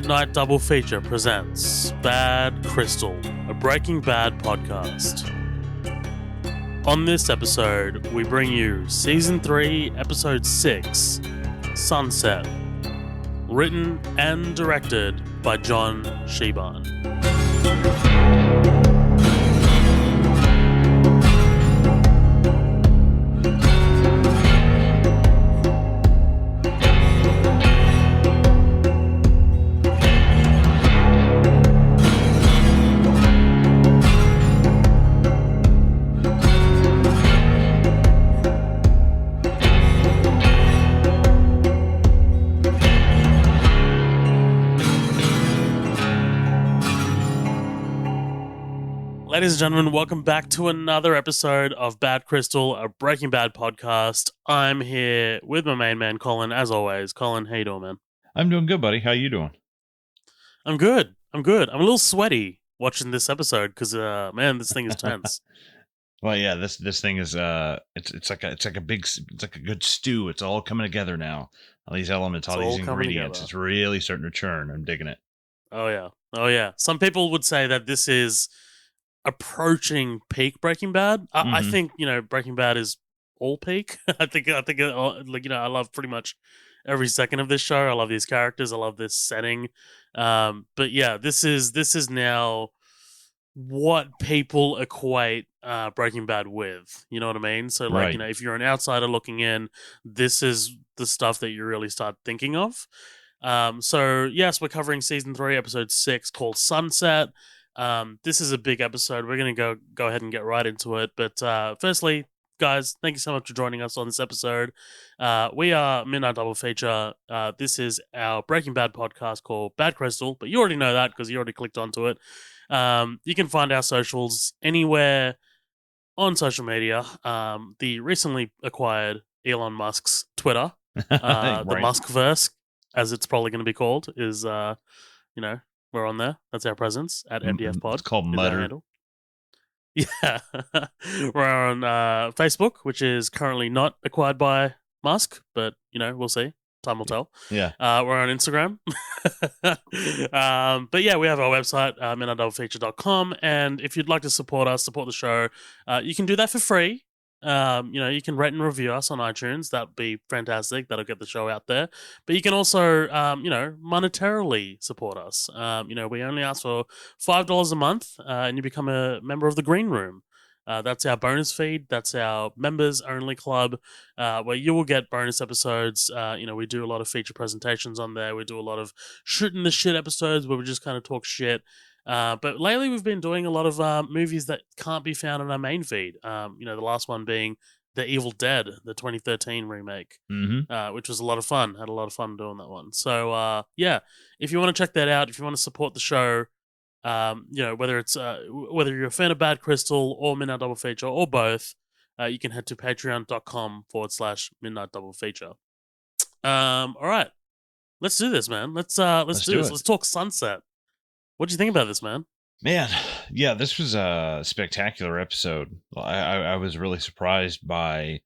Midnight Double Feature presents Bad Crystal, a Breaking Bad podcast. On this episode, we bring you Season 3, Episode 6, Sunset, written and directed by John Sheban. Ladies and gentlemen, welcome back to another episode of Bad Crystal, a Breaking Bad podcast. I'm here with my main man, Colin, as always. Colin, how you doing, man? I'm doing good, buddy. How you doing? I'm good. I'm a little sweaty watching this episode because, man, this thing is tense. Well, yeah, this thing is it's like a good stew. It's all coming together now. All these elements, all these ingredients. It's really starting to churn. I'm digging it. Oh yeah. Some people would say that this is approaching peak Breaking Bad. I think Breaking Bad is all peak. I think I love pretty much every second of this show. I love these characters. I love this setting. But yeah, this is now what people equate Breaking Bad with. You know what I mean? So like, right. If you're an outsider looking in, this is the stuff that you really start thinking of. So yes, we're covering season 3, episode 6, called Sunset. This is a big episode. We're going to go ahead and get right into it. But firstly, guys, thank you so much for joining us on this episode. We are Midnight Double Feature. This is our Breaking Bad podcast called Bad Crystal, but you already know that because you already clicked onto it. You can find our socials anywhere on social media. The recently acquired Elon Musk's Twitter, Right. the Muskverse, as it's probably going to be called, is, we're on there. That's our presence at MDF Pod. It's called Mutter. Yeah. We're on Facebook, which is currently not acquired by Musk, but, we'll see. Time will tell. Yeah. We're on Instagram. But yeah, we have our website, midnightdoublefeature.com. And if you'd like to support the show, you can do that for free. You can rate and review us on iTunes. That'd be fantastic. That'll get the show out there. But you can also, monetarily support us. We only ask for $5 a month, and you become a member of the Green Room. That's our bonus feed. That's our members only club, where you will get bonus episodes. We do a lot of feature presentations on there. We do a lot of shooting the shit episodes where we just kind of talk shit. But lately we've been doing a lot of movies that can't be found on our main feed. The last one being The Evil Dead, the 2013 remake, which was a lot of fun. Had a lot of fun doing that one. So, if you want to check that out, if you want to support the show, whether you're a fan of Bad Crystal or Midnight Double Feature or both, you can head to patreon.com/Midnight Double Feature. All right. Let's do this, man. Let's do this. Let's talk Sunset. What do you think about this, man? Man, yeah, this was a spectacular episode. I was really surprised by,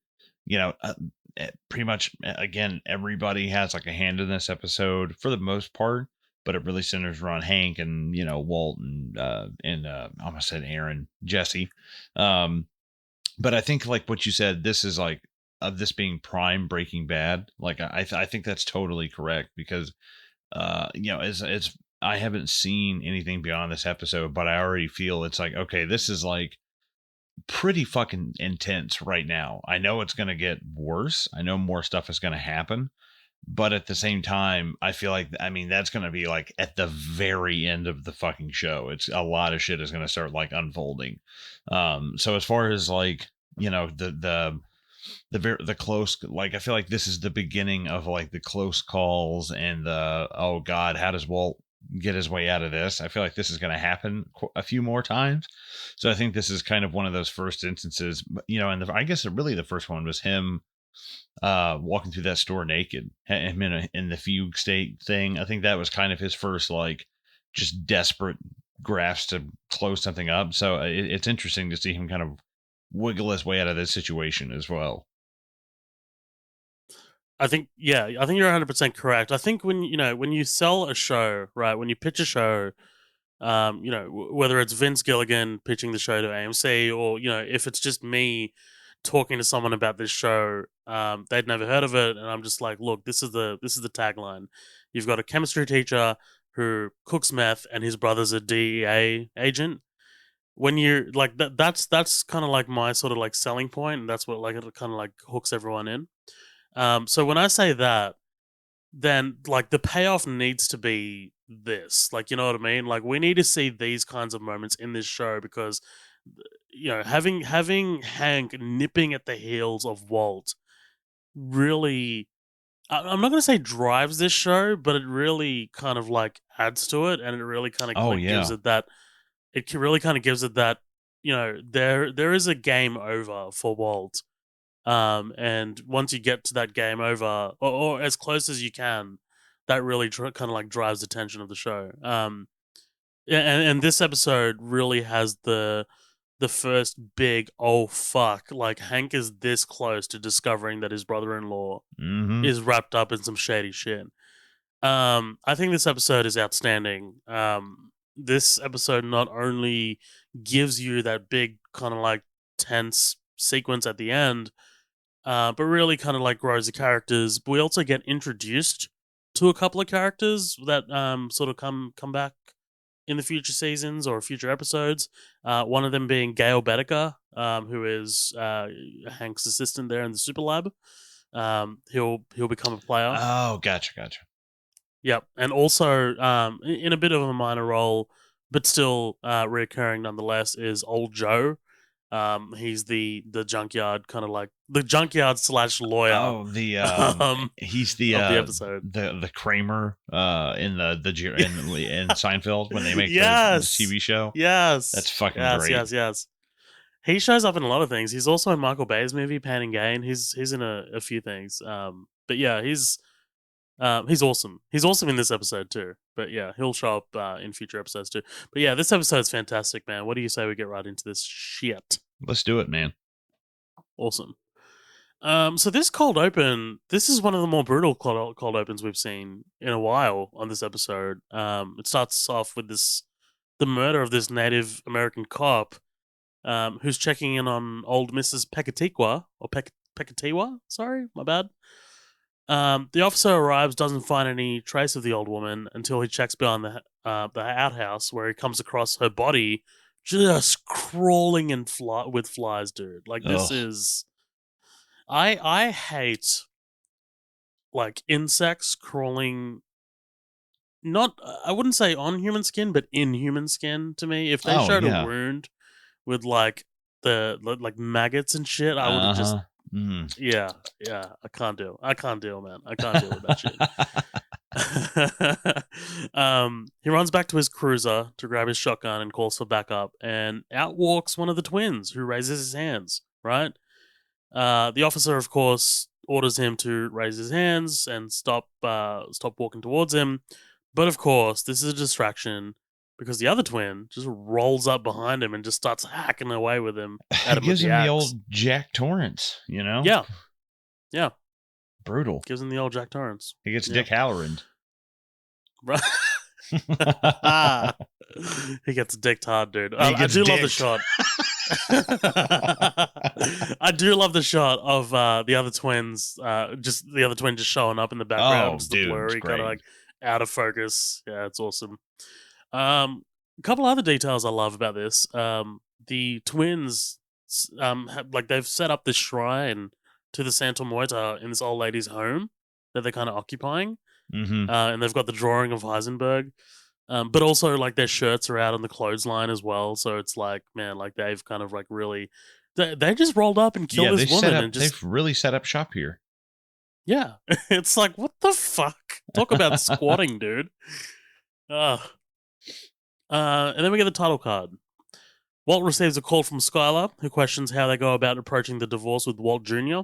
pretty much, again, everybody has like a hand in this episode for the most part, but it really centers around Hank and, Walt and I almost said Aaron, Jesse. But I think like what you said, this is like, of this being prime Breaking Bad. Like, I think that's totally correct because, it's I haven't seen anything beyond this episode, but I already feel it's like, okay, this is like pretty fucking intense right now. I know it's going to get worse. I know more stuff is going to happen, but at the same time, I feel like, that's going to be like at the very end of the fucking show. It's a lot of shit is going to start like unfolding. So as far as like, the close, like, I feel like this is the beginning of like the close calls and the, oh God, how does Walt get his way out of this? I feel like this is going to happen a few more times. So I think this is kind of one of those first instances, and I guess really the first one was him walking through that store naked, him in the fugue state thing. I think that was kind of his first, like, just desperate grasp to close something up. So it's interesting to see him kind of wiggle his way out of this situation as well. I think you're 100% correct. I think when you sell a show, right, when you pitch a show, whether it's Vince Gilligan pitching the show to AMC, or if it's just me talking to someone about this show, they'd never heard of it, and I'm just like, look, this is the tagline. You've got a chemistry teacher who cooks meth, and his brother's a DEA agent. When you're like that's kind of like my sort of like selling point, and that's what like it kind of like hooks everyone in. So when I say that, then like the payoff needs to be this. Like, you know what I mean? Like, we need to see these kinds of moments in this show because having Hank nipping at the heels of Walt really, I'm not going to say drives this show, but it really kind of like adds to it, and it really kind of Oh like gives yeah. it that. Really kind of gives it that. There is a game over for Walt, and once you get to that game over, or as close as you can, that really kind of like drives the tension of the show. And this episode really has the first big oh fuck, like Hank is this close to discovering that his brother-in-law Mm-hmm. is wrapped up in some shady shit. I think this episode is outstanding. This episode not only gives you that big kind of like tense sequence at the end, but really kind of like grows the characters. But we also get introduced to a couple of characters that sort of come back in the future seasons or future episodes. One of them being Gale, who is Hank's assistant there in the super lab. He'll become a player. Oh, gotcha. Yep, and also in a bit of a minor role, but still reoccurring nonetheless, is Old Joe. He's the junkyard, kind of like the junkyard slash lawyer Oh, the um, he's of the episode. the Kramer in Seinfeld when they make the Yes, TV show. yes, That's fucking yes, great. yes, yes. He shows up in a lot of things. He's also in Michael Bay's movie Pain and Gain. He's in a few things. But yeah, he's awesome. He's awesome in this episode too. But yeah, he'll show up in future episodes too. But yeah, this episode's fantastic, man. What do you say we get right into this shit? Let's do it, man. Awesome. So this cold open, this is one of the more brutal cold opens we've seen in a while on this episode. It starts off with the murder of this Native American cop, who's checking in on old Mrs. Pekatiqua or Pekatiwa. Sorry, my bad. The officer arrives, doesn't find any trace of the old woman until he checks behind the outhouse, where he comes across her body just crawling with flies, dude. Like, this Ugh. is, I hate like insects crawling. Not, I wouldn't say on human skin, but in human skin. To me, if they Oh showed a yeah. wound with like the like maggots and shit, I would have just, Uh-huh. Mm. yeah, I can't deal. I can't deal, man. I can't deal with that shit. He runs back to his cruiser to grab his shotgun and calls for backup, and out walks one of the twins, who raises his hands. Right, the officer, of course, orders him to raise his hands and stop walking towards him. But of course, this is a distraction because the other twin just rolls up behind him and just starts hacking away with him at It him with gives the him the axe. old Jack Torrance, Yeah, yeah, Brutal. gives him the old Jack Torrance. He gets Yeah. Dick Halloran. Right. He gets dicked hard, dude. He I gets do love the dicked. shot. I do love the shot of the other twins, just the other twin just showing up in the background, Oh, just dude, the it's blurry, kind great. of like out of focus. Yeah, it's awesome. A couple other details I love about this. The twins, like they've set up this shrine to the Santa Muerta in this old lady's home that they're kind of occupying. Mm-hmm. And they've got the drawing of Heisenberg. But also, like, their shirts are out on the clothesline as well. So it's like, man, like they've kind of like really, they just rolled up and killed this woman and just, they've really set up shop here. yeah. It's like, what the fuck? Talk about squatting, dude. Ugh. And then we get the title card. Walt receives a call from Skylar, who questions how they go about approaching the divorce with Walt Jr.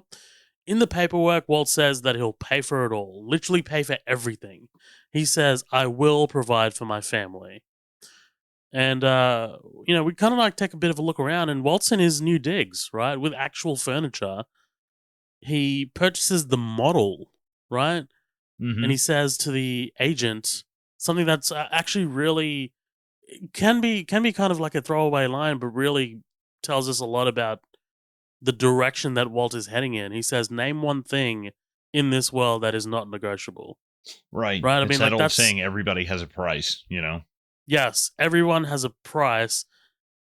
In the paperwork, Walt says that he'll pay for it all, literally pay for everything. He says, I will provide for my family. And, we kind of like take a bit of a look around, and Walt's in his new digs, right, with actual furniture. He purchases the model right? And Mm-hmm. he says to the agent something that's actually really can be kind of like a throwaway line, but really tells us a lot about the direction that Walt is heading in. He says, "Name one thing in this world that is not negotiable." Right. Right? I It's mean, that like old that's saying, everybody has a price, you know? yes, everyone has a price,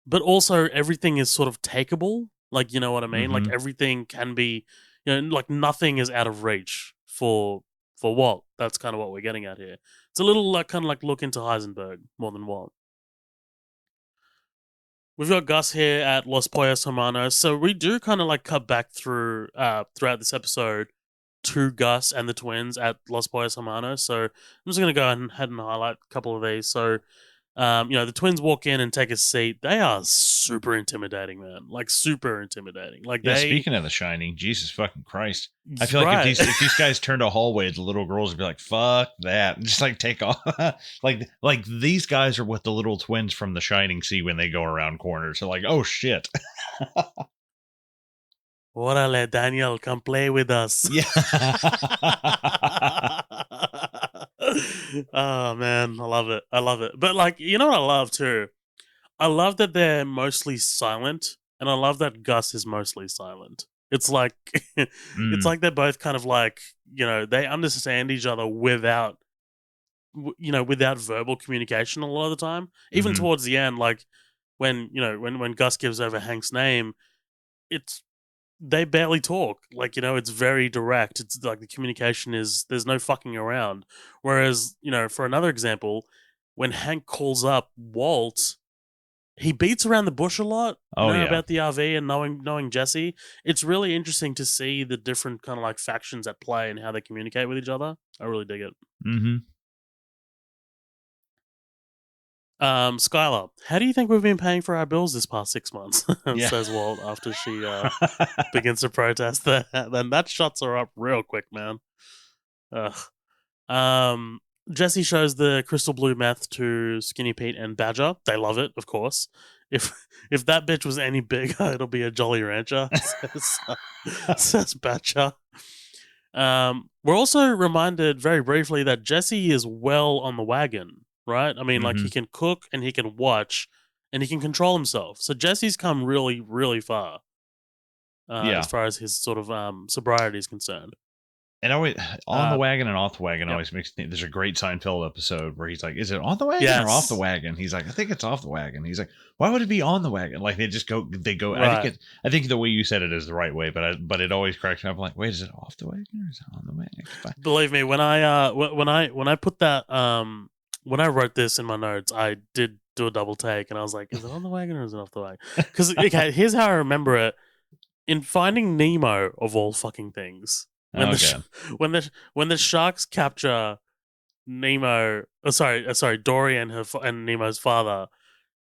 but also everything is sort of takeable. Like, you know what I mean? Like Mm-hmm. everything can be, like nothing is out of reach for Walt. That's kind of what we're getting at here. It's a little like kind of like look into Heisenberg more than Walt. We've got Gus here at Los Pollos Hermanos. So we do kind of like cut back throughout this episode to Gus and the twins at Los Pollos Hermanos. So I'm just gonna go ahead and highlight a couple of these. So the twins walk in and take a seat. They are super intimidating, man. Like super intimidating. Like Yeah, they speaking of The Shining, Jesus fucking Christ. I feel like if right. these guys turned a hallway, the little girls would be like, "Fuck that!" And just like take off. like these guys are what the little twins from The Shining see when they go around corners. They're like, "Oh shit!" Orale, Daniel, come play with us. Yeah. Oh man, I love it. I love it. But like, you know what I love too? I love that they're mostly silent, and I love that Gus is mostly silent. It's like it's Mm, like they're both kind of like, they understand each other without verbal communication a lot of the time. Even hmm. towards the end, like when Gus gives over Hank's name, it's they barely talk. Like, it's very direct. It's like the communication is there's no fucking around. Whereas, for another example, when Hank calls up Walt, he beats around the bush a lot, Oh yeah. about the RV and knowing Jesse. It's really interesting to see the different kind of like factions at play and how they communicate with each other. I really dig it. Mm-hmm. Skylar, how do you think we've been paying for our bills this past 6 months? Yeah. Says Walt after she begins to protest that. Then that shuts her up real quick, man. Ugh. Um, Jesse shows the crystal blue meth to Skinny Pete and Badger. They love it, of course. If if that bitch was any bigger, it'll be a Jolly Rancher, says Badger. We're also reminded very briefly that Jesse is well on the wagon, right? I mean, like Mm-hmm. he can cook and he can watch and he can control himself. So Jesse's come really, really far as Yeah. far as his sort of sobriety is concerned. And always on the Uh, wagon and off the wagon yep. always makes me. There's a great Seinfeld episode where he's like, "Is it on the wagon or off the Yes. wagon?" He's like, "I think it's off the wagon." He's like, "Why would it be on the wagon?" Like they go. Right. I think the way you said it is the right way, but it always cracks me up. I'm like, wait, is it off the wagon or is it on the wagon? It's fine. Believe me, when I put that when I wrote this in my notes, I did do a double take, and I was like, "Is it on the wagon or is it off the wagon?" Because okay, here's how I remember it: in Finding Nemo, of all fucking things, when Okay. when the sharks capture Nemo, sorry, Dory and and Nemo's father,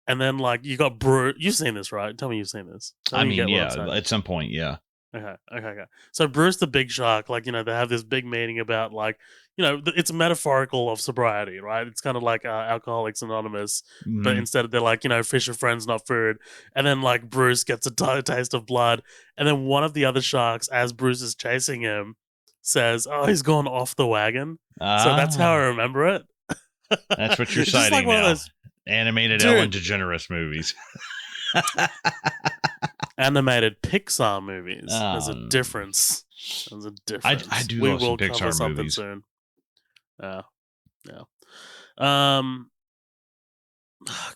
and then like you got Bruce. You've seen this, right? Tell me you've seen this. Tell I me you mean, get what I'm yeah, saying. at some point, yeah. Okay. So Bruce the Big Shark, like, they have this big meeting about, like, it's metaphorical of sobriety, right? It's kind of like Alcoholics Anonymous, but Hmm. instead they're like, fish are friends, not food. And then, like, Bruce gets a taste of blood. And then one of the other sharks, as Bruce is chasing him, says, "Oh, he's gone off the wagon." So that's how I Ah, remember it. that's what you're It's just like citing one of now. those, Animated Ellen dude, DeGeneres movies. animated Pixar movies. There's a Um, difference. There's a I difference. do We love some will cover Pixar something movies. soon. Yeah. Yeah. Um.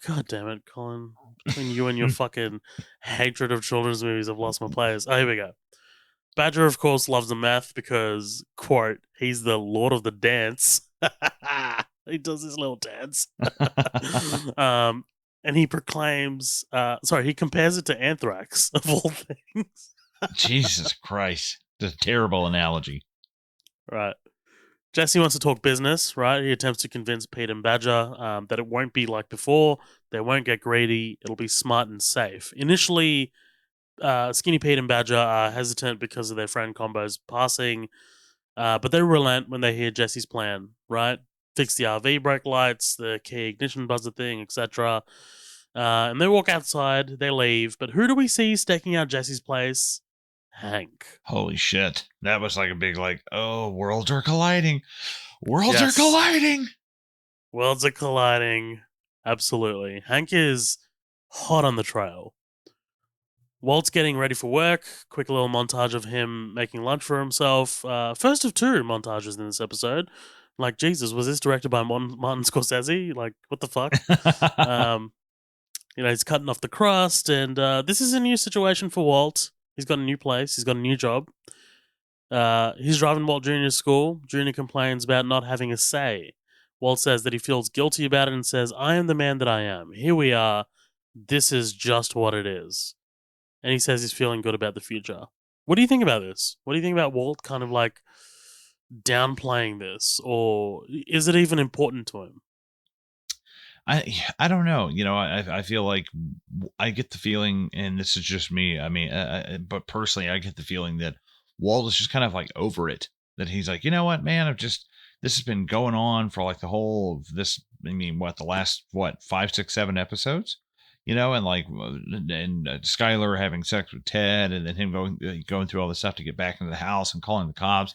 God damn it, Colin. Between you and your fucking hatred of children's movies, I've lost my place. Oh, here we go. Badger, of course, loves the meth because, quote, he's the lord of the dance. He does his little dance. um, and he proclaims, he compares it to anthrax, of all things. Jesus Christ. It's a terrible analogy. Right. Jesse wants to talk business, right? He attempts to convince Pete and Badger that it won't be like before. They won't get greedy. It'll be smart and safe. Initially, Skinny Pete and Badger are hesitant because of their friend Combo's passing, but they relent when they hear Jesse's plan, right? Fix the RV brake lights, the key ignition buzzer thing, etc. And they walk outside, they leave, but who do we see staking out Jesse's place? Hank. Holy shit. That was like a big, like, oh, worlds are colliding. Worlds are Yes. colliding. Worlds are colliding. Absolutely. Hank is hot on the trail. Walt's getting ready for work. Quick little montage of him making lunch for himself. First of two montages in this episode. Like, Jesus, was this directed by Martin Scorsese? Like, what the fuck? Um, he's cutting off the crust, and this is a new situation for Walt. He's got a new place. He's got a new job. He's driving Walt Jr. to school. Jr. complains about not having a say. Walt says that he feels guilty about it and says, I am the man that I am. Here we are. This is just what it is. And he says he's feeling good about the future. What do you think about this? What do you think about Walt kind of like downplaying this? Or is it even important to him? I don't know. I feel like I get the feeling, and this is just me. I mean, but personally, I get the feeling that Walt is just kind of like over it. That he's like, you know what, man, this has been going on for like the whole of this. I mean, the last 5, 6, 7 episodes, and like, and Skylar having sex with Ted, and then him going through all this stuff to get back into the house and calling the cops.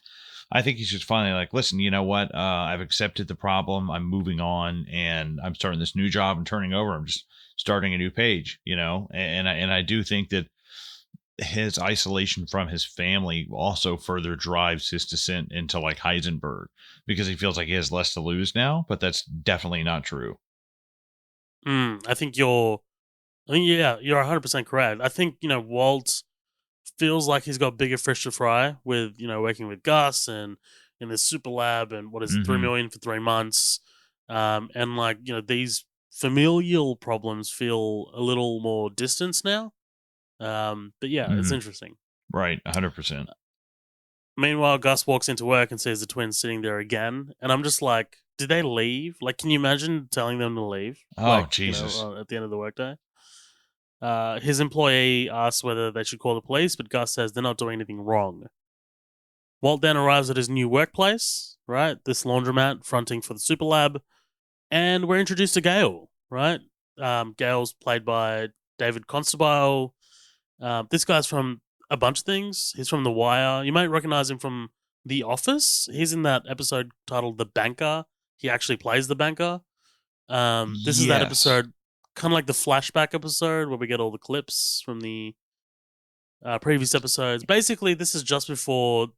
I think he's just finally like, listen, you know what? I've accepted the problem. I'm moving on, and I'm starting this new job and turning over. I'm just starting a new page, And I do think that his isolation from his family also further drives his descent into like Heisenberg, because he feels like he has less to lose now. But that's definitely not true. I think you're 100% correct. I think Walt feels like he's got bigger fish to fry with working with Gus and in this super lab, and what is it, 3 million for 3 months, and like these familial problems feel a little more distant now. But yeah, it's interesting. Right, 100%. Meanwhile, Gus walks into work and sees the twins sitting there again, and I'm just like, did they leave? Like, can you imagine telling them to leave? Oh, like, Jesus! At the end of the workday. His employee asks whether they should call the police, but Gus says they're not doing anything wrong. Walt then arrives at his new workplace, right? This laundromat fronting for the super lab, and we're introduced to Gale, right? Gale's played by David Constable. This guy's from a bunch of things. He's from The Wire. You might recognize him from The Office. He's in that episode titled The Banker. He actually plays the banker. This is that episode, kind of like the flashback episode where we get all the clips from the previous episodes. Basically, this is just before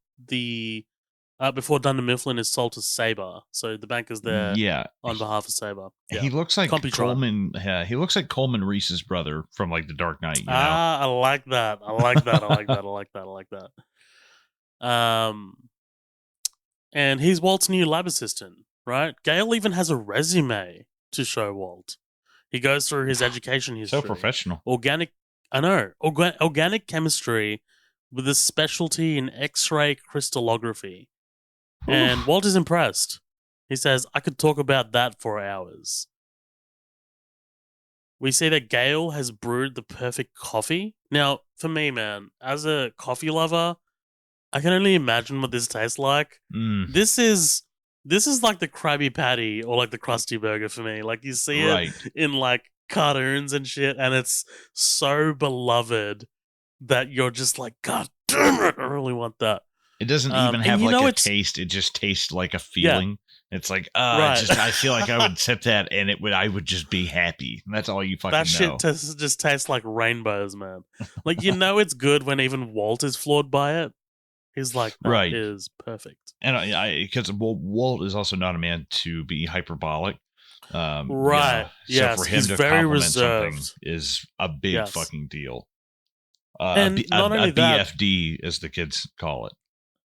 before Dunder Mifflin is sold to Saber. So the banker's there on behalf of Saber. Yeah. He looks like Coleman. He looks like Coleman Reese's brother from like The Dark Knight. I like that. I like that. And he's Walt's new lab assistant, right? Gale even has a resume to show Walt. He goes through his education history. So professional. Organic chemistry with a specialty in X-ray crystallography. And Walt is impressed. He says, I could talk about that for hours. We see that Gale has brewed the perfect coffee. Now, for me, man, as a coffee lover, I can only imagine what this tastes like. This is like the Krabby Patty or like the Krusty Burger for me. Like, you see it in like cartoons and shit, and it's so beloved that you're just like, God damn it, I really want that. It doesn't even have like a taste. It just tastes like a feeling. Yeah. It's like, I feel like I would sip that and I would just be happy. That's all you fucking know. That shit just tastes like rainbows, man. Like, it's good when even Walt is floored by it. He's like, that is perfect. And because Walt is also not a man to be hyperbolic. Right. So for him to very compliment reserved. something is a big fucking deal. And not only that, BFD, as the kids call it.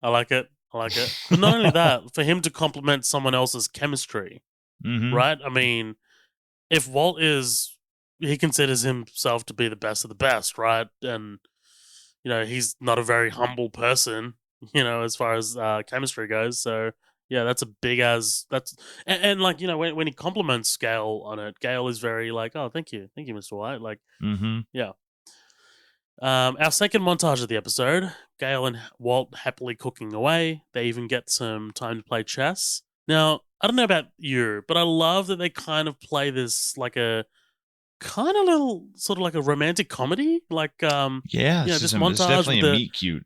I like it. But not only that, for him to compliment someone else's chemistry, right? I mean, if Walt he considers himself to be the best of the best, right? And, he's not a very humble person, as far as chemistry goes. So, yeah, that's a big and like, when he compliments Gale on it, Gale is very like, oh, thank you, Mr. White. Like, yeah. Our second montage of the episode, Gale and Walt happily cooking away. They even get some time to play chess. Now, I don't know about you, but I love that they kind of play this like a kind of little sort of like a romantic comedy, like Yeah, this it's montage with definitely a the meet cute.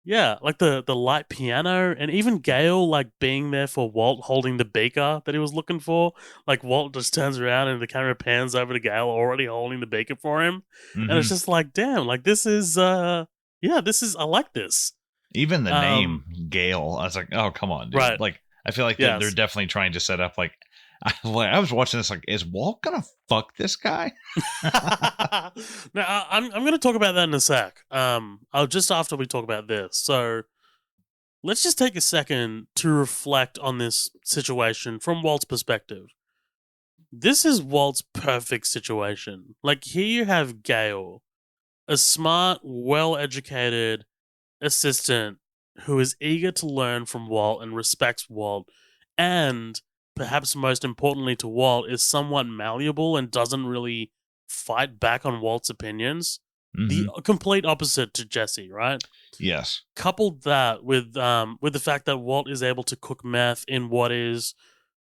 like the light piano, and even Gale like being there for Walt holding the beaker that he was looking for. Like Walt just turns around and the camera pans over to Gale already holding the beaker for him, and it's Hmm. just like, damn, like this is this is I like this. Even the Um, name Gale, I was like, oh come on, dude. right, Like, I feel like they're yes. definitely trying to set up like. I was watching this like, is Walt gonna fuck this guy? Now I'm going to talk about that in a sec. I'll just after we talk about this. So let's just take a second to reflect on this situation from Walt's perspective. This is Walt's perfect situation. Like, here you have Gale, a smart, well educated assistant who is eager to learn from Walt and respects Walt, and perhaps most importantly to Walt, is somewhat malleable and doesn't really fight back on Walt's opinions. The Hmm. complete opposite to Jesse, right? Yes. Coupled that with the fact that Walt is able to cook meth in what is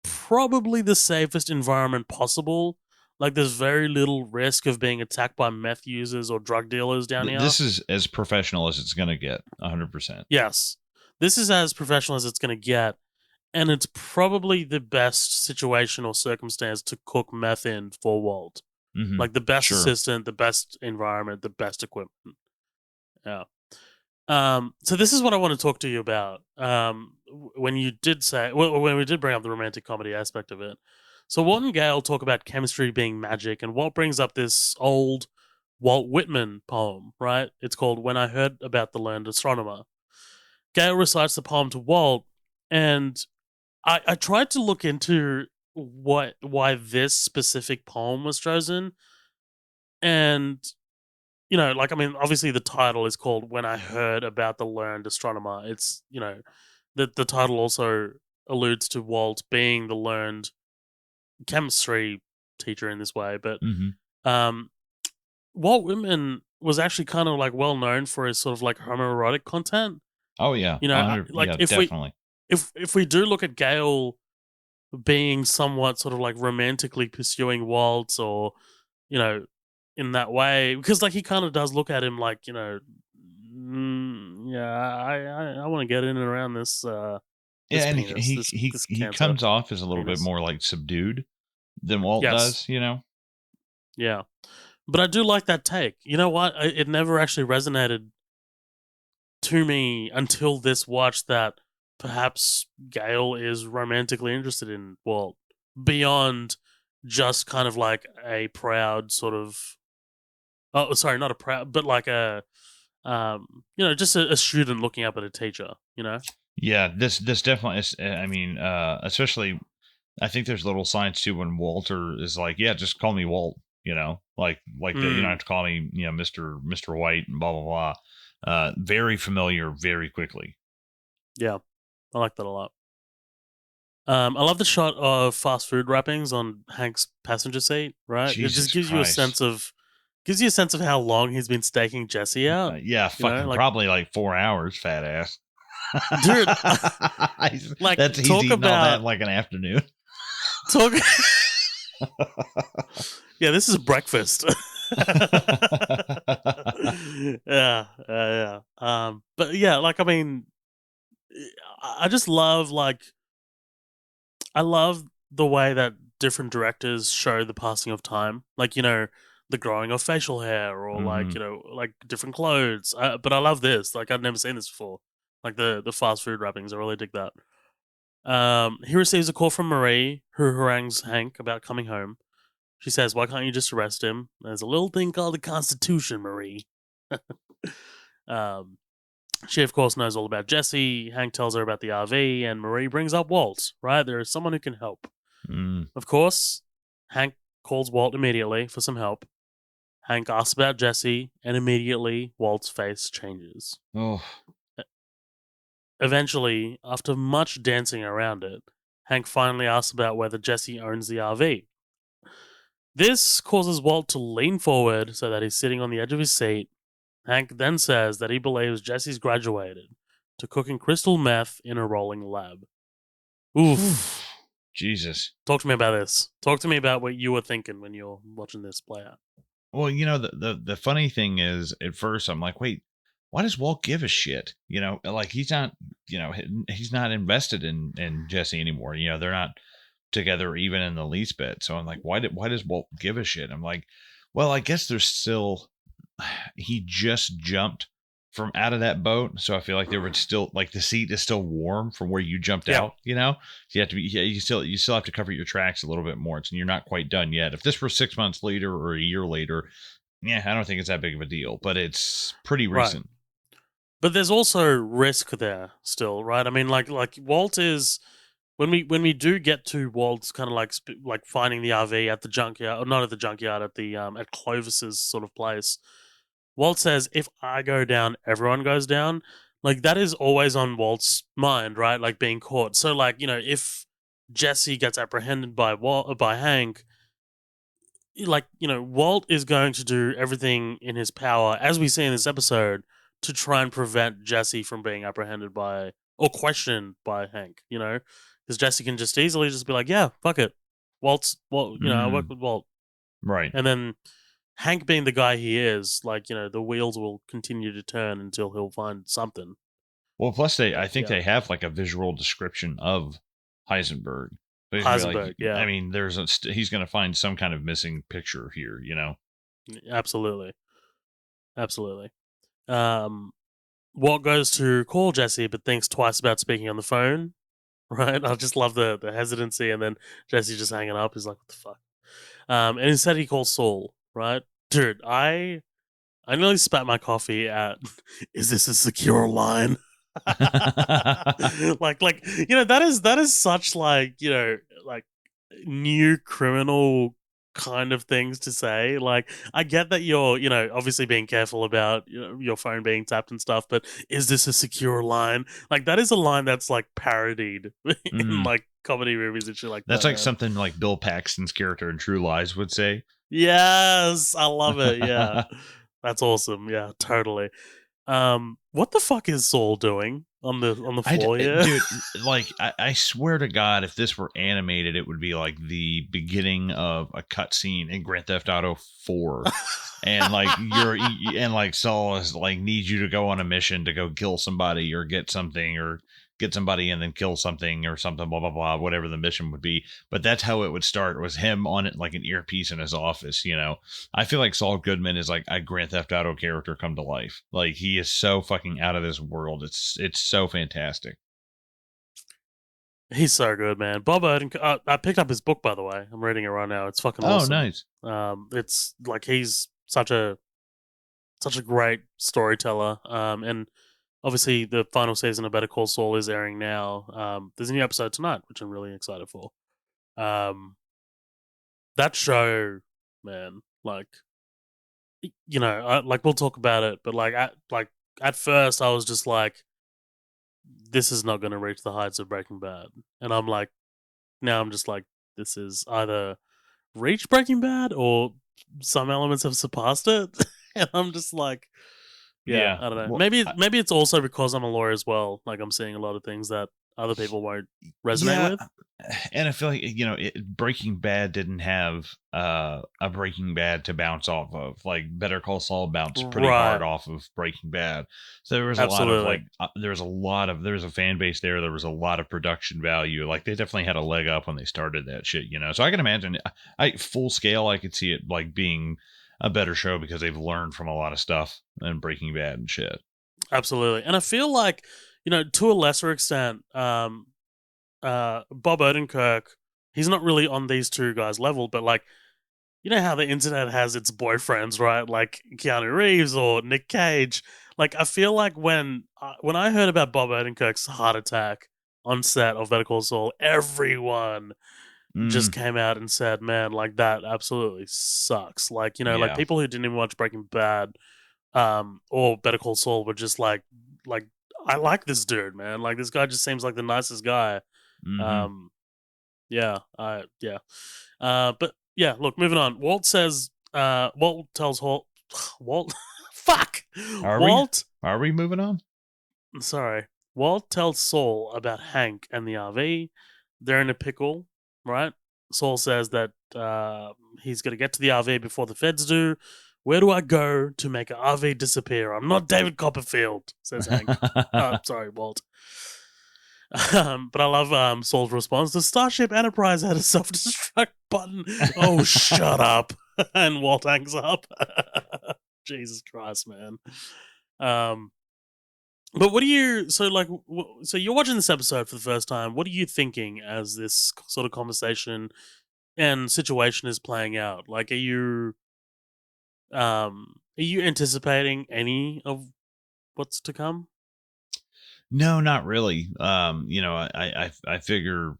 probably the safest environment possible. Like, there's very little risk of being attacked by meth users or drug dealers down here. This is as professional as it's gonna get. 100%. Yes, this is as professional as it's going to get, and it's probably the best situation or circumstance to cook meth in for Walt. Hmm. Like, the best Sure. assistant, the best environment, the best equipment. Yeah. So this is what I want to talk to you about. When you did say, when we did bring up the romantic comedy aspect of it. So Walt and Gale talk about chemistry being magic, and Walt brings up this old Walt Whitman poem, right? It's called "When I Heard About the Learned Astronomer." Gale recites the poem to Walt, and I tried to look into why this specific poem was chosen, and like, I mean, obviously the title is called "When I Heard About the Learned Astronomer." It's the title also alludes to Walt being the learned chemistry teacher in this way, but Hmm. um, Walt Whitman was actually kind of like well known for his sort of like homoerotic content. Oh yeah. Like Yeah, definitely. if we do look at Gale being somewhat sort of like romantically pursuing Walt, or you know in that way, because like he kind of does look at him like, yeah, I want to get in and around this Yeah, and penis, this he cancer comes off as a little bit penis. more like subdued than Walt Yes, does, you know? yeah, but I do like that take. You know what, it never actually resonated to me until this watch that perhaps Gale is romantically interested in Walt beyond just kind of like a proud sort of, oh sorry, not a proud, but like a just a student looking up at a teacher, Yeah, this definitely is. I mean, especially, I think there's little signs too when Walter is like, "Yeah, just call me Walt," like the, you don't mm, have to call me, Mister White and blah blah blah. Very familiar, very quickly. yeah, I like that a lot. I love the shot of fast food wrappings on Hank's passenger seat, right? It just Jesus gives you a Christ. sense of how long he's been staking Jesse out. Yeah, fucking Like, probably like 4 hours, fat ass. dude, like, That's he's talk eating all that about in like an afternoon. talk. Yeah, this is breakfast. Yeah, yeah. But yeah, like, I mean, I just love, like, I love the way that different directors show the passing of time, like, the growing of facial hair, or like, Hmm. like different clothes. But I love this. Like, I'd never seen this before. Like the fast food wrappings, I really dig that. He receives a call from Marie, who harangues Hank about coming home. She says, "Why can't you just arrest him? There's a little thing called the Constitution, Marie." um, she, of course, knows all about Jesse. Hank tells her about the RV, and Marie brings up Walt, right? There is someone who can help. Mm. Of course, Hank calls Walt immediately for some help. Hank asks about Jesse, and immediately Walt's face changes. Oh, Eventually, after much dancing around it, Hank finally asks about whether Jesse owns the RV. This causes Walt to lean forward so that he's sitting on the edge of his seat. Hank then says that he believes Jesse's graduated to cooking crystal meth in a rolling lab. whew. Oof. Jesus. Talk to me about this. Talk to me about what you were thinking when you're watching this play out. Well, the funny thing is, at first I'm like, wait, why does Walt give a shit? Like he's not, he's not invested in Jesse anymore. They're not together even in the least bit. So I'm like, why does Walt give a shit? I'm like, well, I guess there's still he just jumped from out of that boat, so I feel like there would still like the seat is still warm from where you jumped Yeah. out. So you have to be, yeah, you still have to cover your tracks a little bit more, and you're not quite done yet. If this were 6 months later or a year later, yeah, I don't think it's that big of a deal, but it's pretty Right. recent. But there's also risk there still, right? I mean, like Walt is when we do get to Walt's kind of like finding the RV at the junkyard, or not at the junkyard, at the at Clovis's sort of place. Walt says, "If I go down, everyone goes down." Like that is always on Walt's mind, right? Like being caught. So like if Jesse gets apprehended by Hank, like Walt is going to do everything in his power, as we see in this episode, to try and prevent Jesse from being apprehended by or questioned by Hank. Because Jesse can just easily just be like, "Yeah, fuck it, Walt. I work with Walt," Right. and then Hank, being the guy he is, like the wheels will continue to turn until he'll find something. Well, plus I But think yeah, they have like a visual description of Heisenberg. So he's gonna be like, Heisenberg. Yeah, I mean, he's going to find some kind of missing picture here. absolutely, absolutely. Um, Walt goes to call Jesse, but thinks twice about speaking on the phone. Right? I just love the hesitancy, and then Jesse just hanging up. He's like, "What the fuck?" And instead he calls Saul. Right, dude. I nearly spat my coffee at. Is this a secure line? like that is such like new criminal kind of things to say. Like I get that you're obviously being careful about your phone being tapped and stuff, but is this a secure line? Like that is a line that's like parodied in Mhm. like comedy movies and shit like That's that, like man. something like Bill Paxton's character in True Lies would say. Yes, I love it. Yeah, that's awesome. Yeah, totally. What the fuck is Saul doing on the floor here? Dude, like I swear to God, if this were animated, it would be like the beginning of a cutscene in Grand Theft Auto 4, and like and like Saul is like needs you to go on a mission to go kill somebody or get something or get somebody and then kill something or something, blah blah blah, whatever the mission would be. But that's how it would start. Was him on it like an earpiece in his office. I feel like Saul Goodman is like a Grand Theft Auto character come to life. Like he is so fucking out of this world. It's so fantastic. He's so good, man. Bob Odenkirk. I picked up his book, by the way. I'm reading it right now. It's fucking Oh, awesome. nice. It's like he's such a great storyteller. And obviously the final season of Better Call Saul is airing now. There's a new episode tonight, which I'm really excited for. Um, that show, man, like like we'll talk about it, but at first I was just like, this is not going to reach the heights of Breaking Bad, and I'm like, now I'm just like, this is either reached Breaking Bad or some elements have surpassed it, and I'm just like, yeah, Yeah. I don't know. Well, Maybe it's also because I'm a lawyer as well. Like I'm seeing a lot of things that other people won't resonate yeah, with. and I feel like Breaking Bad didn't have a Breaking Bad to bounce off of. Like Better Call Saul bounced pretty hard Right. off of Breaking Bad, so there was a lot of Absolutely. like there was a fan base there. There was a lot of production value. Like they definitely had a leg up when they started that shit. So I can imagine, I full scale, I could see it like being a better show because they've learned from a lot of stuff in Breaking Bad and shit. Absolutely. And I feel like, to a lesser extent, Bob Odenkirk, he's not really on these two guys' level, but like, you know how the internet has its boyfriends, right? Like Keanu Reeves or Nick Cage. Like, I feel like when I heard about Bob Odenkirk's heart attack on set of Better Call Saul, everyone just Mm, came out and said, "Man, like that absolutely sucks." Like, like yeah. people who didn't even watch Breaking Bad, or Better Call Saul were just like, I like this dude, man. Like this guy just seems like the nicest guy. Hmm. Um, yeah. But yeah, look, moving on. Walt tells Walt, fuck, Are we? Walt. Are we moving on? Sorry, Walt tells Saul about Hank and the RV. They're in a pickle. right? Saul says that he's going to get to the RV before the feds do. Where do I go to make an RV disappear? I'm not David Copperfield, says Hank. Sorry, Walt. But I love Saul's response. The Starship Enterprise had a self-destruct button. Oh, shut up. And Walt hangs up. Jesus Christ, man. But what do you, so like, so you're watching this episode for the first time. What are you thinking as this sort of conversation and situation is playing out? Like, are you anticipating any of what's to come? No, not really. I figure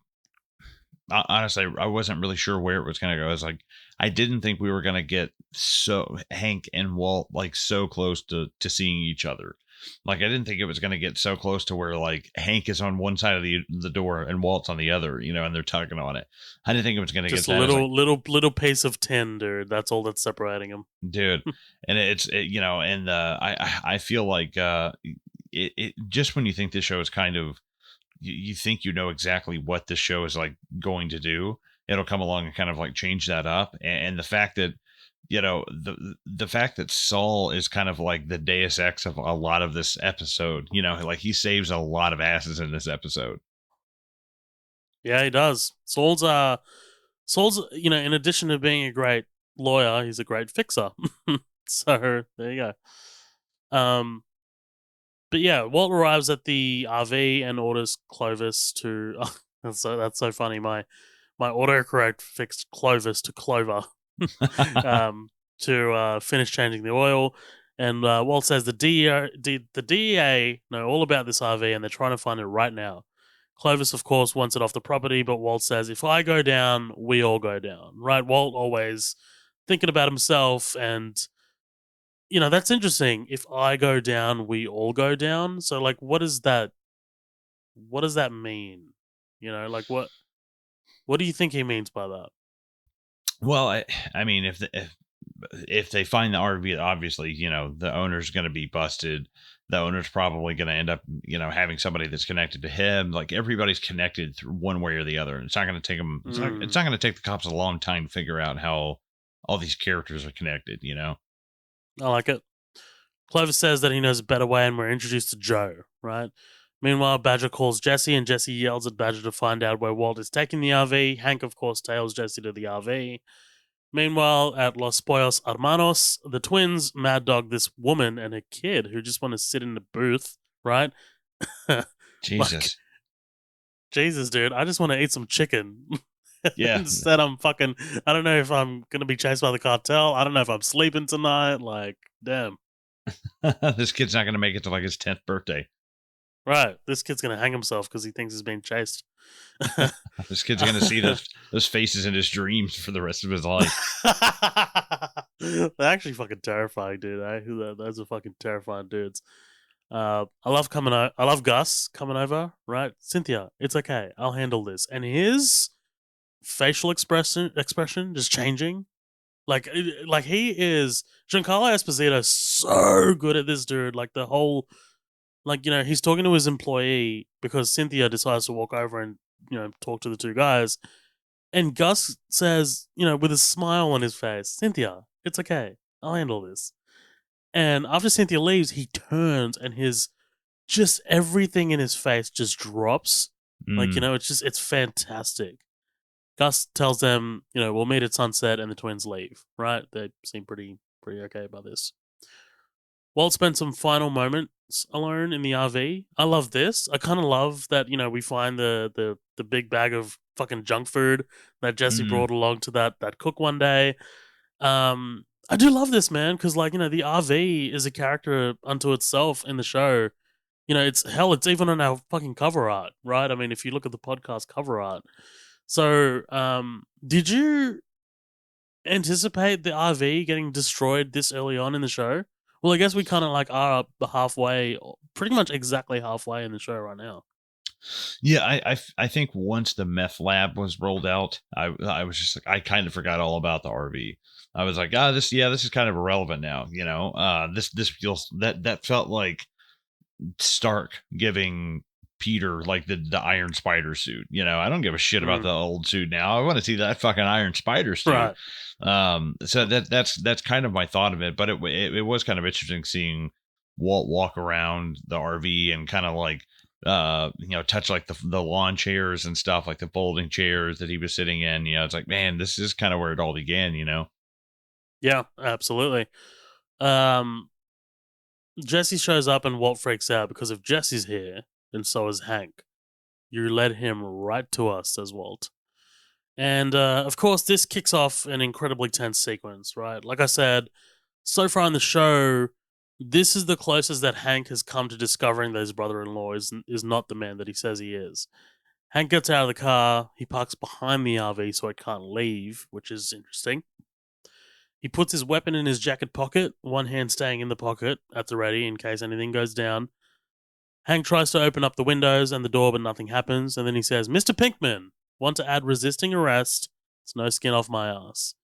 honestly, I wasn't really sure where it was going to go. I was like, I didn't think we were going to get so Hank and Walt like so close to seeing each other. Like, I didn't think it was going to get so close to where like Hank is on one side of the door and Walt's on the other, and they're tugging on it. I didn't think it was going to get Just that. a Like, little piece of tin, dude. That's all that's separating them, dude. And I feel like it just when you think this show is kind of you think exactly what this show is like going to do, it'll come along and kind of like change that up. And the fact that the fact that Saul is kind of like the Deus Ex of a lot of this episode, like he saves a lot of asses in this episode. Yeah, he does. Saul's in addition to being a great lawyer, he's a great fixer. So there you go. But yeah, Walt arrives at the RV and orders Clovis to. That's so funny. My autocorrect fixed Clovis to Clover. To finish changing the oil, and Walt says the DEA know all about this RV and they're trying to find it right now. Clovis, of course, wants it off the property, but Walt says, if I go down, we all go down. Right? Walt always thinking about himself, and that's interesting. If I go down, we all go down. So like, what does that mean? Like what do you think he means by that? Well, I mean, if they find the RV, obviously, the owner's going to be busted. The owner's probably going to end up, having somebody that's connected to him. Like, everybody's connected through one way or the other. It's not going to take them. It's not going to take the cops a long time to figure out how all these characters are connected. I like it. Clovis says that he knows a better way, and we're introduced to Joe, right? Meanwhile, Badger calls Jesse, and Jesse yells at Badger to find out where Walt is taking the RV. Hank, of course, tails Jesse to the RV. Meanwhile, at Los Pollos Hermanos, the twins mad dog this woman and her kid who just want to sit in the booth, right? Jesus. Like, Jesus, dude, I just want to eat some chicken. Yeah. Instead, I don't know if I'm going to be chased by the cartel. I don't know if I'm sleeping tonight. Like, damn. This kid's not going to make it to like his 10th birthday. Right. This kid's going to hang himself because he thinks he's being chased. This kid's going to see those faces in his dreams for the rest of his life. They're actually fucking terrifying, dude. Those are fucking terrifying dudes. I love Gus coming over, right? Cynthia, it's okay. I'll handle this. And his facial expression just changing. Like he is Giancarlo Esposito so good at this, dude. Like the whole, he's talking to his employee because Cynthia decides to walk over and talk to the two guys, and Gus says, with a smile on his face, Cynthia, it's okay, I'll handle this. And after Cynthia leaves, he turns and just everything in his face just drops. It's fantastic. Gus tells them, we'll meet at sunset, and the twins leave, right? They seem pretty okay about this. Walt spent some final moments alone in the RV. I love this. I kind of love that, we find the big bag of fucking junk food that Jesse brought along to that cook one day. I do love this, man, because the RV is a character unto itself in the show. It's even on our fucking cover art, right? I mean, if you look at the podcast cover art. So, did you anticipate the RV getting destroyed this early on in the show? Well, I guess we kind of are up the halfway, pretty much exactly halfway in the show right now. Yeah, I think once the meth lab was rolled out, I was just I kind of forgot all about the RV. I was like, this is kind of irrelevant now. This feels that felt like Stark giving Peter like the Iron Spider suit. You know, I don't give a shit about Mm, the old suit now. I want to see that fucking Iron Spider suit. right. So that's kind of my thought of it. But it was kind of interesting seeing Walt walk around the RV and kind of like touch like the lawn chairs and stuff, like the folding chairs that he was sitting in. You know, it's like, man, this is kind of where it all began. You know. Yeah, absolutely. Um, Jesse shows up and Walt freaks out because if Jesse's here, then so is Hank. You led him right to us, says Walt. And of course, this kicks off an incredibly tense sequence, right? Like I said, so far in the show, this is the closest that Hank has come to discovering that his brother in law is not the man that he says he is. Hank gets out of the car, he parks behind the RV so it can't leave, which is interesting. He puts his weapon in his jacket pocket, one hand staying in the pocket at the ready in case anything goes down. Hank tries to open up the windows and the door, but nothing happens. And then he says, Mr. Pinkman, want to add resisting arrest? It's no skin off my ass.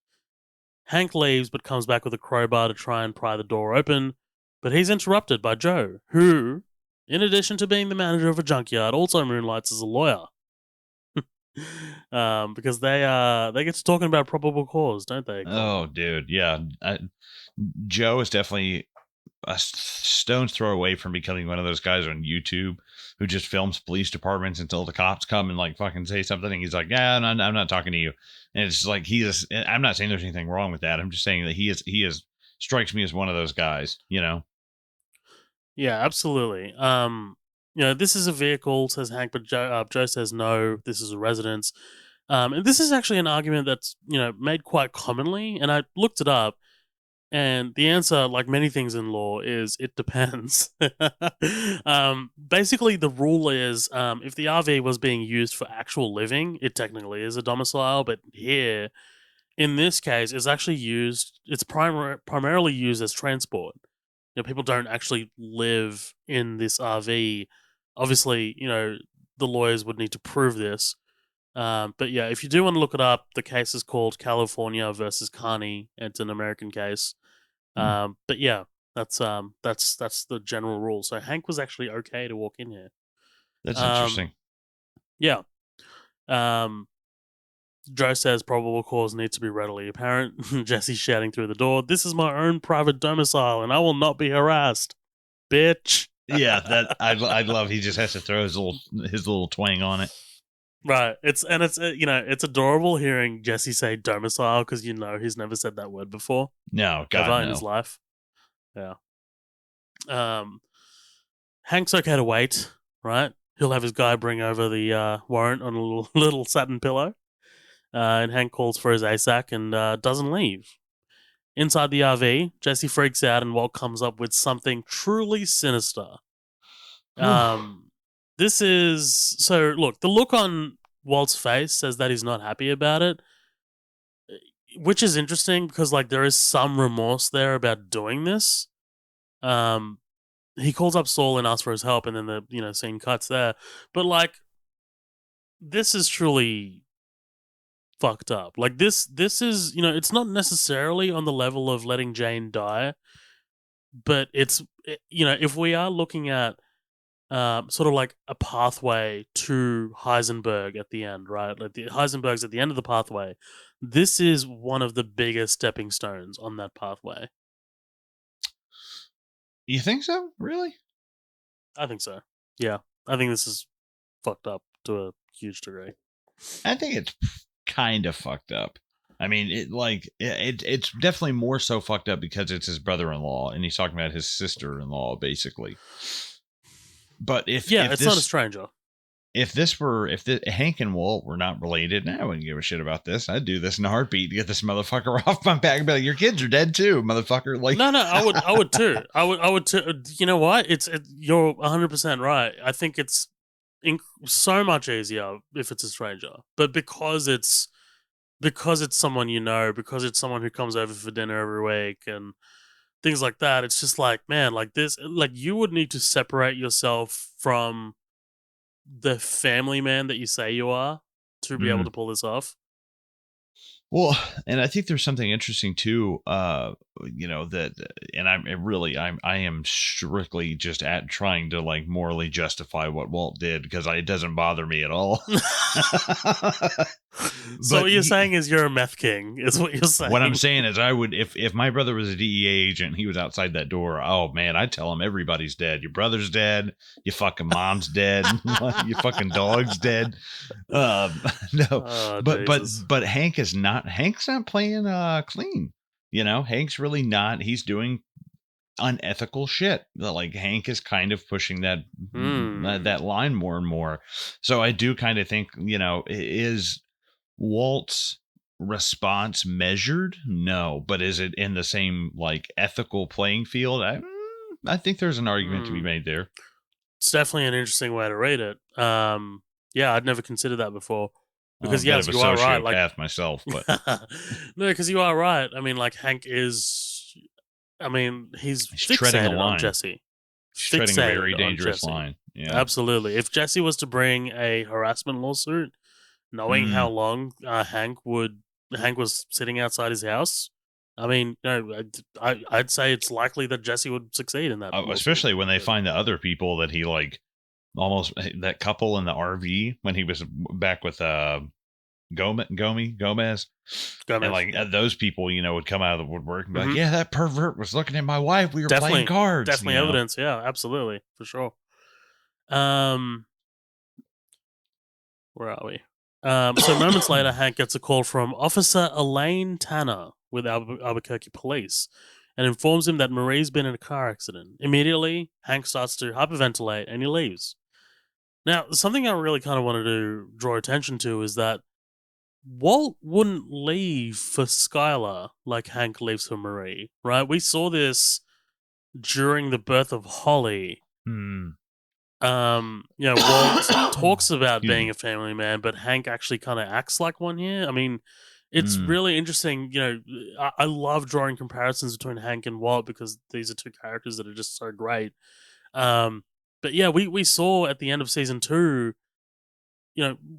Hank leaves, but comes back with a crowbar to try and pry the door open. But he's interrupted by Joe, who, in addition to being the manager of a junkyard, also moonlights as a lawyer. Because they get to talking about probable cause, don't they? Oh, dude, yeah. Joe is definitely a stone's throw away from becoming one of those guys on YouTube who just films police departments until the cops come and like fucking say something, and he's like, "Yeah, I'm not talking to you." And it's like he is. I'm not saying there's anything wrong with that. I'm just saying that he is strikes me as one of those guys. You know. Yeah, absolutely. This is a vehicle, says Hank, but Joe says no, this is a residence. And this is actually an argument that's, made quite commonly, and I looked it up, and the answer, like many things in law, is it depends. Basically, the rule is if the RV was being used for actual living, it technically is a domicile, but here, in this case, it's primarily used as transport. People don't actually live in this RV. Obviously, the lawyers would need to prove this. But yeah, if you do want to look it up, the case is called California versus Carney. It's an American case. Hmm. But yeah, that's the general rule. So Hank was actually okay to walk in here. That's Um, interesting. yeah. Um, Joe says probable cause needs to be readily apparent. Jesse's shouting through the door, "This is my own private domicile, and I will not be harassed, bitch." Yeah, that I love. He just has to throw his little twang on it. Right. It's adorable hearing Jesse say domicile because he's never said that word before No, God ever in his no. life. Yeah. Um, Hank's okay to wait, right? He'll have his guy bring over the warrant on a little little satin pillow, and Hank calls for his ASAC and doesn't leave. Inside the RV, Jesse freaks out and Walt comes up with something truly sinister. This is so. Look, the look on Walt's face says that he's not happy about it, which is interesting because like there is some remorse there about doing this. Um, he calls up Saul and asks for his help, and then the scene cuts there. But like, this is truly fucked up. Like this is it's not necessarily on the level of letting Jane die, but it's if we are looking at sort of like a pathway to Heisenberg at the end, right? Like the Heisenberg's at the end of the pathway. This is one of the biggest stepping stones on that pathway. You think so? Really? I think so. Yeah, I think this is fucked up to a huge degree. I think it's kind of fucked up. I mean, it's definitely more so fucked up because it's his brother-in-law, and he's talking about his sister-in-law, basically. But if It's not a stranger. If Hank and Walt were not related, I wouldn't give a shit about this. I'd do this in a heartbeat to get this motherfucker off my back and be like, "Your kids are dead too, motherfucker!" Like, No, I would too. I would too. You know what? You're 100% right. I think it's so much easier if it's a stranger, but because it's someone because it's someone who comes over for dinner every week and things like that. It's just like, man, like this, like you would need to separate yourself from the family man that you say you are to be able mm. to pull this off. Well, and I think there's something interesting too. that, and I am strictly just at trying to like morally justify what Walt did, because it doesn't bother me at all. So But what you're saying is you're a meth king, is what you're saying. what I'm saying is, I would, if my brother was a DEA agent and he was outside that door, oh man, I'd tell him everybody's dead. Your brother's dead. Your fucking mom's dead. Your fucking dog's dead. No, Oh, but Jesus. Hank's not playing clean. Hank's really not. He's doing unethical shit. Like Hank is kind of pushing that line more and more. So I do kind of think, is Walt's response measured? No, but is it in the same like ethical playing field? I think there's an argument to be made there. It's definitely an interesting way to read it. Yeah, I'd never considered that before. I'm a Because bit yes, of a you are right. Like, sociopath myself, but no, because you are right. I mean, like Hank is. I mean, he's treading a fixated on line. Jesse. He's treading a very Fixated on dangerous Jesse. line. Yeah, Absolutely. If Jesse was to bring a harassment lawsuit, knowing how long Hank was sitting outside his house, I mean, no, I'd say it's likely that Jesse would succeed in that lawsuit. Especially when they find the other people that he like, almost that couple in the RV when he was back with Gomez. And like those people, would come out of the woodwork and be like, yeah, that pervert was looking at my wife. We were playing cards. Definitely evidence. Yeah, absolutely. For sure. Where are we? So moments later, Hank gets a call from Officer Elaine Tanner with Albuquerque police and informs him that Marie's been in a car accident. Immediately, Hank starts to hyperventilate and he leaves. Now, something I really kind of wanted to draw attention to is that Walt wouldn't leave for Skylar like Hank leaves for Marie, right? We saw this during the birth of Holly. Walt talks about being a family man, but Hank actually kind of acts like one here. I mean, it's really interesting. I love drawing comparisons between Hank and Walt because these are two characters that are just so great. But yeah, we saw at the end of season 2,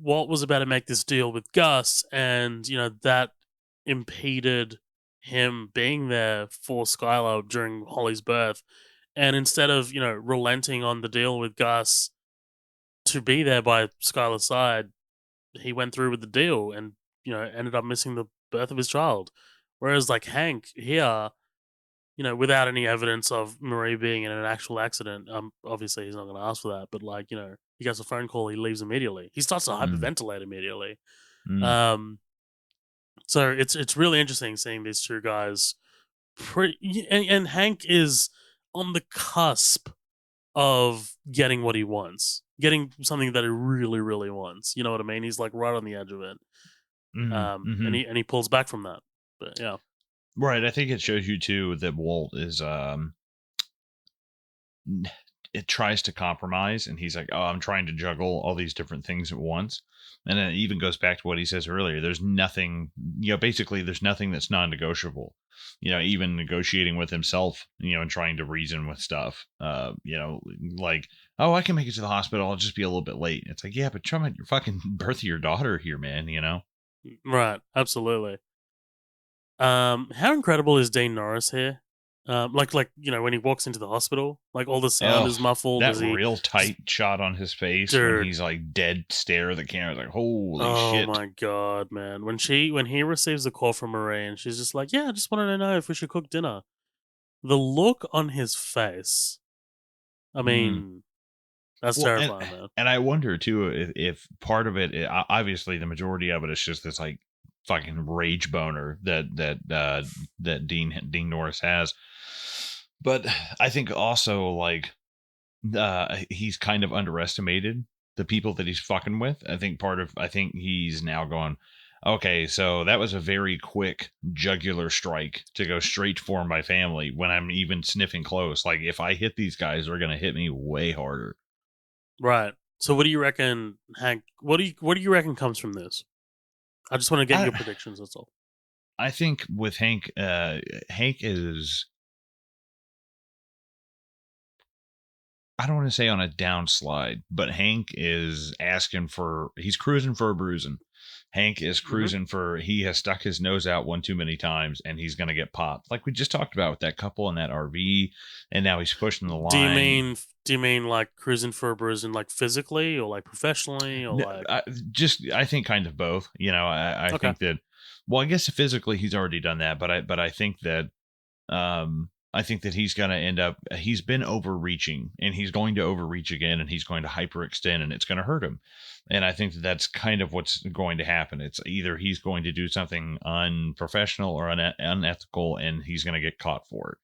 Walt was about to make this deal with Gus, and that impeded him being there for Skylar during Holly's birth. And instead of, relenting on the deal with Gus to be there by Skylar's side, he went through with the deal and, ended up missing the birth of his child. Whereas, like, Hank here, without any evidence of Marie being in an actual accident, obviously he's not going to ask for that, but, like, he gets a phone call, he leaves immediately. He starts to hyperventilate immediately. So it's really interesting seeing these two guys. And Hank is on the cusp of getting what he wants, getting something that he really, really wants. You know what I mean? He's like right on the edge of it, and he pulls back from that. But yeah, right. I think it shows you too that Walt is it tries to compromise, and he's like, oh, I'm trying to juggle all these different things at once. And then it even goes back to what he says earlier. There's nothing, basically there's nothing that's non-negotiable. Even negotiating with himself, and trying to reason with stuff, like, oh, I can make it to the hospital. I'll just be a little bit late. It's like, yeah, but try your fucking birth of your daughter here, man, Right. Absolutely. How incredible is Dean Norris here? Like when he walks into the hospital, like all the sound is muffled. That real tight shot on his face when he's like dead stare at the camera, like holy shit. Oh my god, man! When he receives the call from Marie and she's just like, "Yeah, I just wanted to know if we should cook dinner." The look on his face, I mean, that's terrifying, man. And I wonder too if part of it, obviously, the majority of it is just this like fucking rage boner that Dean Norris has. But I think also like he's kind of underestimated the people that he's fucking with. I think he's now going, okay, so that was a very quick jugular strike to go straight for my family when I'm even sniffing close. Like if I hit these guys, they're gonna hit me way harder. Right. So what do you reckon, Hank? What do you reckon comes from this? I just want to get your predictions. That's all. I think with Hank, Hank is, I don't want to say on a downslide, but Hank is he's cruising for a bruising. Hank is Hmm. cruising he has stuck his nose out one too many times and he's going to get popped. Like we just talked about with that couple in that RV, and now he's pushing the Do you line. mean do you mean like cruising for a bruise, like physically or like professionally or No, like I think kind of both. I okay. think that, well, I guess physically he's already done that, but I think that he's going to end up, he's been overreaching and he's going to overreach again and he's going to hyperextend and it's going to hurt him. And I think that that's kind of what's going to happen. It's either he's going to do something unprofessional or unethical and he's going to get caught for it.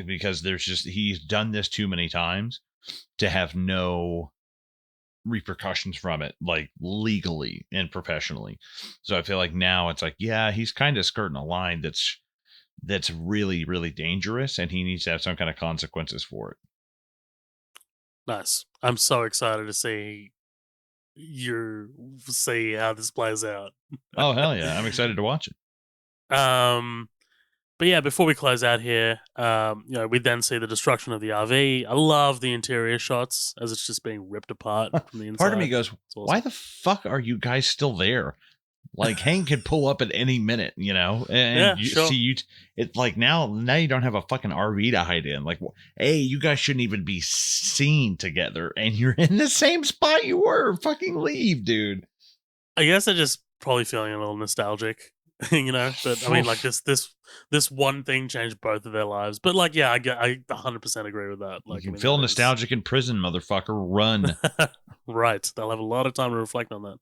Because he's done this too many times to have no repercussions from it, like legally and professionally. So I feel like now it's like, yeah, he's kind of skirting a line that's really, really dangerous, and he needs to have some kind of consequences for it. Nice. I'm so excited to see how this plays out. Oh hell yeah, I'm excited to watch it. Um, but yeah, before we close out here, we then see the destruction of the RV. I love the interior shots as it's just being ripped apart from the Part of me inside. goes, It's why awesome. the fuck are you guys still there? Like Hank could pull up at any minute, and Yeah, you see sure. you. It's like now you don't have a fucking RV to hide in. Like, hey, you guys shouldn't even be seen together, and you're in the same spot you were. Fucking leave, dude. I guess I'm just probably feeling a little nostalgic, But I mean, like this one thing changed both of their lives. But like, yeah, I 100% agree with that. You Like, I can mean, feel that is nostalgic in prison, motherfucker. Run. right. They'll have a lot of time to reflect on that.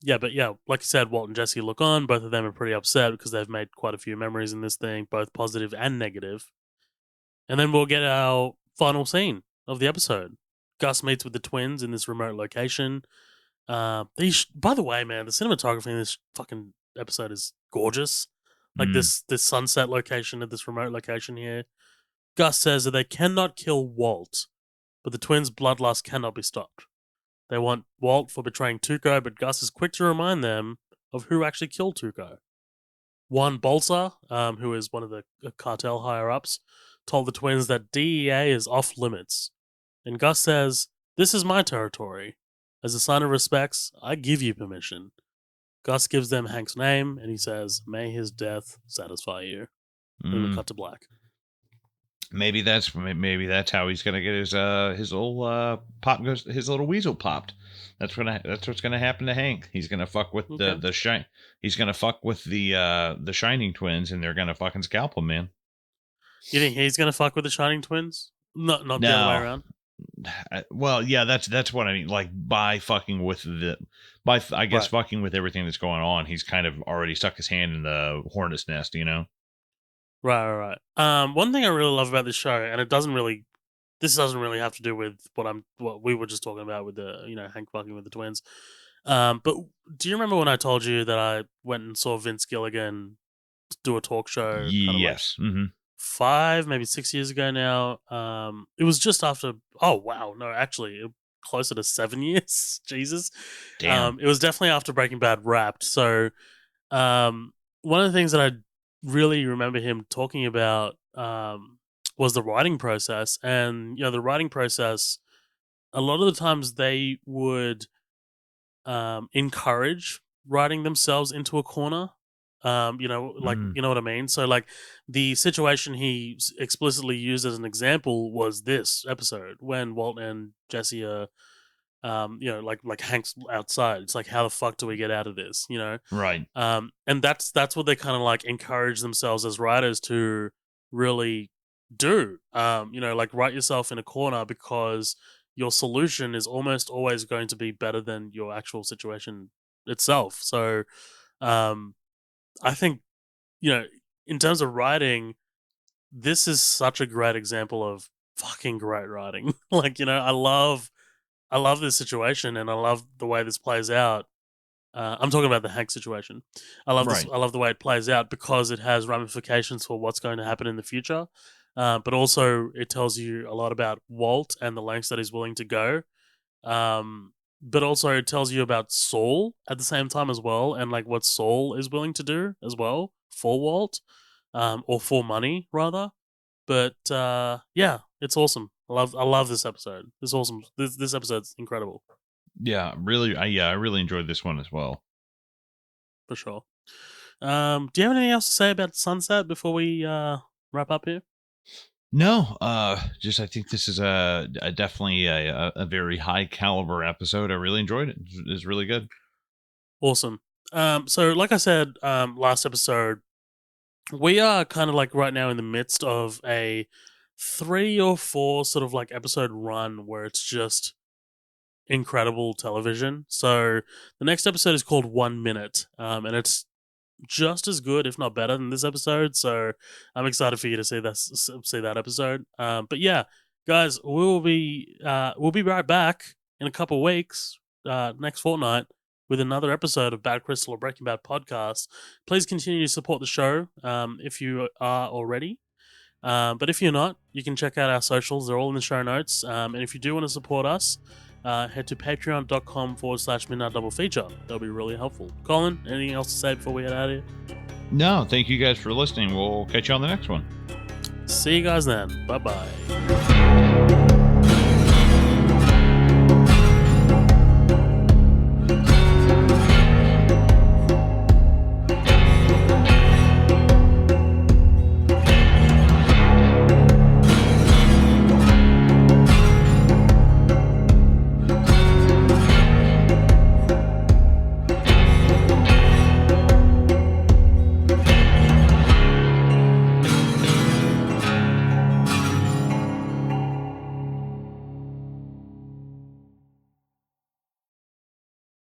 Yeah, but yeah, like you said, Walt and Jesse look on. Both of them are pretty upset because they've made quite a few memories in this thing, both positive and negative. And then we'll get our final scene of the episode. Gus meets with the twins in this remote location. By the way, man, the cinematography in this fucking episode is gorgeous. Like Mm, this sunset location at this remote location here. Gus says that they cannot kill Walt, but the twins' bloodlust cannot be stopped. They want Walt for betraying Tuco, but Gus is quick to remind them of who actually killed Tuco. Juan Bolsa, who is one of the cartel higher ups, told the twins that DEA is off limits. And Gus says, "This is my territory. As a sign of respects, I give you permission." Gus gives them Hank's name and he says, "May his death satisfy you." And we mm. cut to black. Maybe that's how he's gonna get his little his little weasel popped. That's what's gonna happen to Hank. He's gonna fuck with Okay. He's gonna fuck with the Shining twins, and they're gonna fucking scalp him, man. You think he's going to fuck with the Shining Twins? Not the other way No, around. well, yeah, that's what I mean. Like I guess Right. fucking with everything that's going on, he's kind of already stuck his hand in the hornet's nest, you know. Right. One thing I really love about this show, and this doesn't really have to do with what we were just talking about with the, Hank fucking with the twins. But do you remember when I told you that I went and saw Vince Gilligan do a talk show kind of like Yes. Mm-hmm. 5, maybe 6 years ago now? It was just after, oh, wow. No, actually, closer to 7 years. Jesus. Damn. It was definitely after Breaking Bad wrapped. So, one of the things that I really remember him talking about was the writing process. And, the writing process, a lot of the times they would encourage writing themselves into a corner. Mm, You know what I mean? So, like, the situation he explicitly used as an example was this episode when Walt and Jesse are, like Hank's outside. It's like, how the fuck do we get out of this? right. And that's what they kind of like encourage themselves as writers to really do. Like write yourself in a corner because your solution is almost always going to be better than your actual situation itself. So, um, I think you know, in terms of writing, this is such a great example of fucking great writing. Like, I love this situation, and I love the way this plays out. I'm talking about the Hank situation. I love this. Right. I love the way it plays out because it has ramifications for what's going to happen in the future. But also, it tells you a lot about Walt and the lengths that he's willing to go. But also, it tells you about Saul at the same time as well, and like what Saul is willing to do as well for Walt, or for money rather. But yeah, it's awesome. I love this episode. This awesome. This episode's incredible. Yeah, really. I really enjoyed this one as well. For sure. Do you have anything else to say about Sunset before we wrap up here? No, just I think this is a definitely a very high caliber episode. I really enjoyed it. It's really good. Awesome. So like I said last episode, we are kind of like right now in the midst of a 3 or 4 sort of like episode run where it's just incredible television. So the next episode is called 1 Minute, and it's just as good, if not better, than this episode. So I'm excited for you to see that episode. But yeah, guys, we'll be right back in a couple weeks, next fortnight, with another episode of Bad Crystal or Breaking Bad podcast. Please continue to support the show if you are already. But if you're not, you can check out our socials. They're all in the show notes. And if you do want to support us, head to patreon.com/midnight double feature. That'll be really helpful. Colin, anything else to say before we head out of here? No, thank you guys for listening. We'll catch you on the next one. See you guys then. Bye bye.